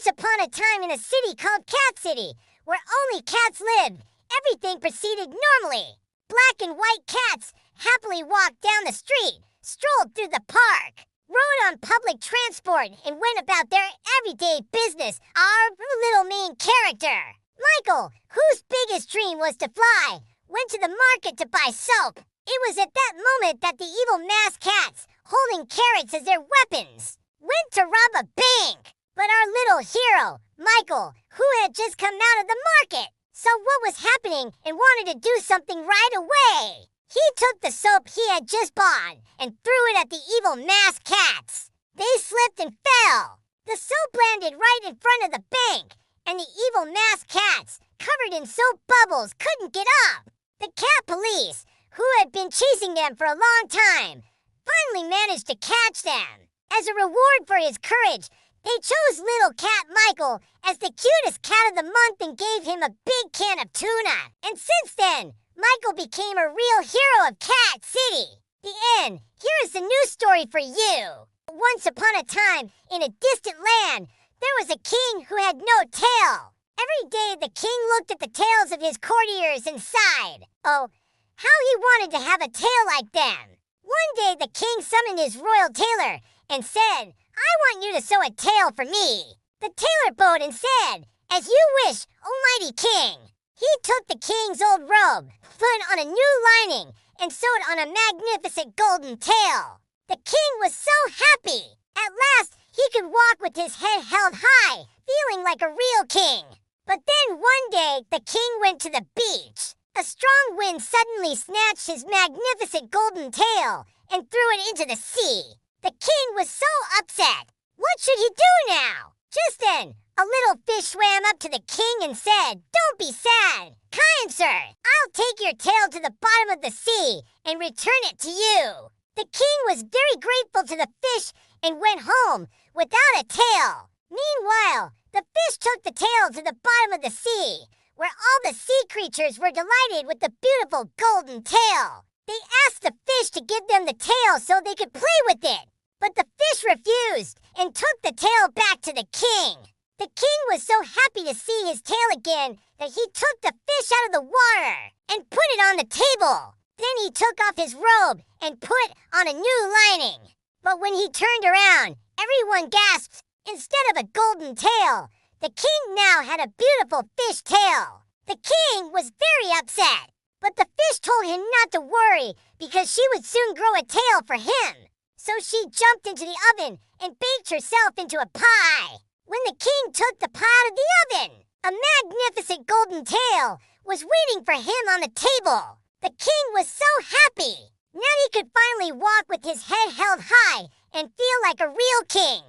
Once upon a time in a city called Cat City, where only cats lived, everything proceeded normally. Black and white cats happily walked down the street, strolled through the park, rode on public transport, and went about their everyday business. Our little main character, Michael, whose biggest dream was to fly, went to the market to buy soap. It was at that moment that the evil masked cats, holding carrots as their weapons, went to rob a bank. But our little hero, Michael, who had just come out of the market, saw what was happening and wanted to do something right away. He took the soap he had just bought and threw it at the evil masked cats. They slipped and fell. The soap landed right in front of the bank, and the evil masked cats, covered in soap bubbles, couldn't get up. The cat police, who had been chasing them for a long time, finally managed to catch them. As a reward for his courage, they chose little cat Michael as the cutest cat of the month and gave him a big can of tuna. And since then, Michael became a real hero of Cat City. The end. Here is the new story for you. Once upon a time, in a distant land, there was a king who had no tail. Every day, the king looked at the tails of his courtiers and sighed. Oh, how he wanted to have a tail like them. One day, the king summoned his royal tailor and said, "I want you to sew a tail for me." The tailor bowed and said, "As you wish, almighty king." He took the king's old robe, put on a new lining, and sewed on a magnificent golden tail. The king was so happy. At last, he could walk with his head held high, feeling like a real king. But then one day, the king went to the beach. A strong wind suddenly snatched his magnificent golden tail and threw it into the sea. The king was so upset. What should he do now? Just then, a little fish swam up to the king and said, "Don't be sad. Kind sir, I'll take your tail to the bottom of the sea and return it to you." The king was very grateful to the fish and went home without a tail. Meanwhile, the fish took the tail to the bottom of the sea, where all the sea creatures were delighted with the beautiful golden tail. They asked the fish to give them the tail so they could play with it. But the fish refused and took the tail back to the king. The king was so happy to see his tail again that he took the fish out of the water and put it on the table. Then he took off his robe and put on a new lining. But when he turned around, everyone gasped. Instead of a golden tail, the king now had a beautiful fish tail. The king was very upset, but the fish told him not to worry because she would soon grow a tail for him. So she jumped into the oven and baked herself into a pie. When the king took the pie out of the oven, a magnificent golden tail was waiting for him on the table. The king was so happy. Now he could finally walk with his head held high and feel like a real king.